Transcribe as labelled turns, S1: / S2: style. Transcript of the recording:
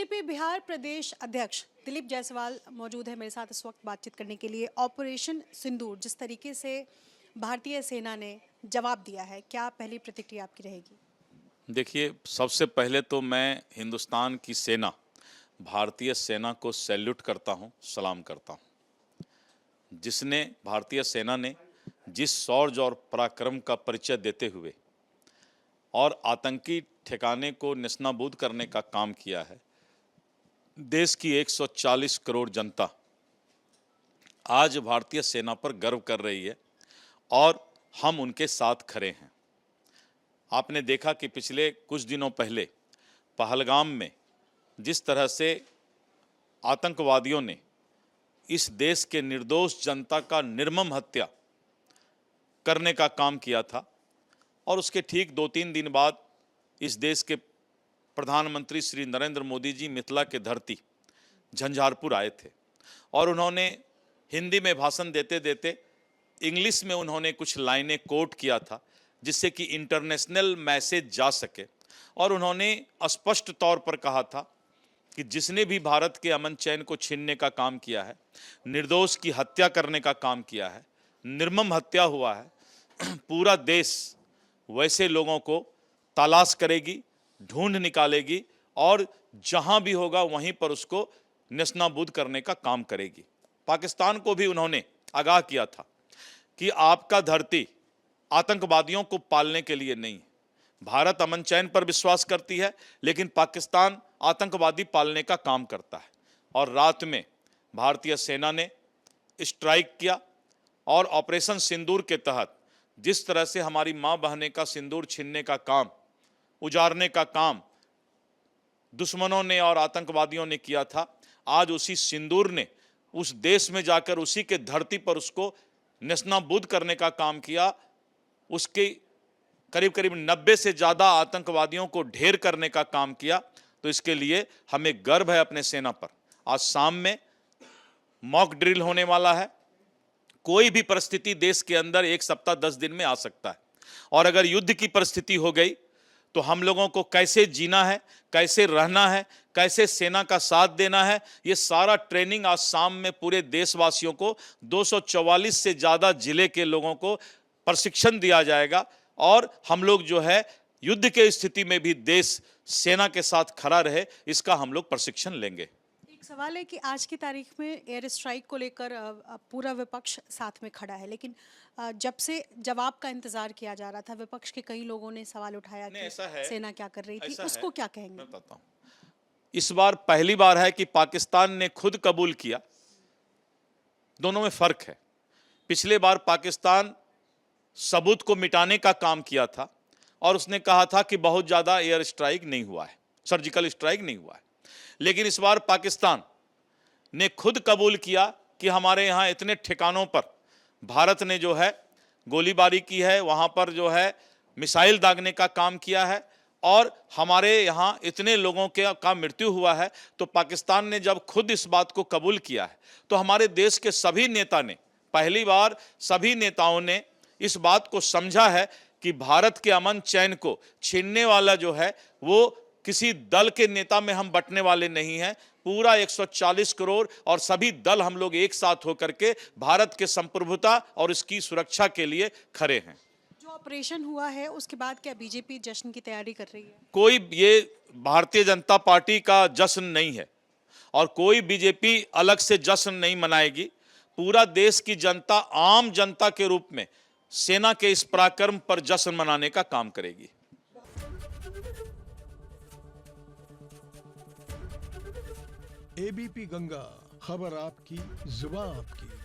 S1: BJP Bihar प्रदेश अध्यक्ष दिलीप जायसवाल मौजूद है मेरे साथ इस वक्त बातचीत करने के लिए। ऑपरेशन सिंदूर जिस तरीके से भारतीय सेना ने जवाब दिया है, क्या पहली प्रतिक्रिया आपकी रहेगी?
S2: देखिए, सबसे पहले तो मैं हिंदुस्तान की सेना, भारतीय सेना को सैल्यूट करता हूं, सलाम करता हूं। जिसने भारतीय सेना ने जिस शौर्य और पराक्रम का परिचय देते हुए और आतंकी ठिकाने को नेस्तनाबूद करने का काम किया है, देश की 140 करोड़ जनता आज भारतीय सेना पर गर्व कर रही है और हम उनके साथ खड़े हैं। आपने देखा कि पिछले कुछ दिनों पहले पहलगाम में जिस तरह से आतंकवादियों ने इस देश के निर्दोष जनता का निर्मम हत्या करने का काम किया था और उसके ठीक 2-3 दिन बाद इस देश के प्रधानमंत्री श्री नरेंद्र मोदी जी मिथिला के धरती झंझारपुर आए थे और उन्होंने हिंदी में भाषण देते देते इंग्लिश में उन्होंने कुछ लाइनें कोट किया था जिससे कि इंटरनेशनल मैसेज जा सके। और उन्होंने स्पष्ट तौर पर कहा था कि जिसने भी भारत के अमन चैन को छीनने का काम किया है, निर्दोष की हत्या करने का काम किया है, निर्मम हत्या हुआ है, पूरा देश वैसे लोगों को तलाश करेगी, ढूंढ निकालेगी और जहां भी होगा वहीं पर उसको नेस्तनाबूद करने का काम करेगी। पाकिस्तान को भी उन्होंने आगाह किया था कि आपका धरती आतंकवादियों को पालने के लिए नहीं है। भारत अमन चैन पर विश्वास करती है, लेकिन पाकिस्तान आतंकवादी पालने का काम करता है। और रात में भारतीय सेना ने स्ट्राइक किया और ऑपरेशन सिंदूर के तहत जिस तरह से हमारी मां बहनें का सिंदूर छीनने का काम, उजाड़ने का काम दुश्मनों ने और आतंकवादियों ने किया था, आज उसी सिंदूर ने उस देश में जाकर उसी के धरती पर उसको नेस्तनाबूद करने का काम किया। उसके करीब करीब 90 से ज़्यादा आतंकवादियों को ढेर करने का काम किया। तो इसके लिए हमें गर्व है अपने सेना पर। आज शाम में मॉक ड्रिल होने वाला है। कोई भी परिस्थिति देश के अंदर 1 सप्ताह 10 दिन में आ सकता है और अगर युद्ध की परिस्थिति हो गई तो हम लोगों को कैसे जीना है, कैसे रहना है, कैसे सेना का साथ देना है, ये सारा ट्रेनिंग आज शाम में पूरे देशवासियों को 244 से ज़्यादा जिले के लोगों को प्रशिक्षण दिया जाएगा। और हम लोग जो है युद्ध के स्थिति में भी देश सेना के साथ खड़ा रहे, इसका हम लोग प्रशिक्षण लेंगे।
S1: एक सवाल है कि आज की तारीख में एयर स्ट्राइक को लेकर पूरा विपक्ष साथ में खड़ा है, लेकिन जब से जवाब का इंतजार किया जा रहा था, विपक्ष के कई लोगों ने सवाल उठाया कि सेना क्या कर रही थी, उसको क्या कहेंगे?
S2: मैं बताता हूं, इस बार पहली बार है कि पाकिस्तान ने खुद कबूल किया। दोनों में फर्क है। पिछले बार पाकिस्तान सबूत को मिटाने का काम किया था और उसने कहा था कि बहुत ज्यादा एयर स्ट्राइक नहीं हुआ है, सर्जिकल स्ट्राइक नहीं हुआ है। लेकिन इस बार पाकिस्तान ने खुद कबूल किया कि हमारे यहाँ इतने ठिकानों पर भारत ने जो है गोलीबारी की है, वहाँ पर जो है मिसाइल दागने का काम किया है और हमारे यहाँ इतने लोगों का मृत्यु हुआ है। तो पाकिस्तान ने जब खुद इस बात को कबूल किया है तो हमारे देश के सभी नेता ने, पहली बार सभी नेताओं ने इस बात को समझा है कि भारत के अमन चैन को छीनने वाला जो है वो किसी दल के नेता में हम बंटने वाले नहीं हैं। पूरा 140 करोड़ और सभी दल हम लोग एक साथ होकर के भारत के संप्रभुता और इसकी सुरक्षा के लिए खड़े हैं।
S1: जो ऑपरेशन हुआ है उसके बाद क्या बीजेपी जश्न की तैयारी कर रही है?
S2: कोई ये भारतीय जनता पार्टी का जश्न नहीं है और कोई बीजेपी अलग से जश्न नहीं मनाएगी। पूरा देश की जनता आम जनता के रूप में सेना के इस पराक्रम पर जश्न मनाने का काम करेगी।
S3: एबीपी गंगा, खबर आपकी, जुबान आपकी।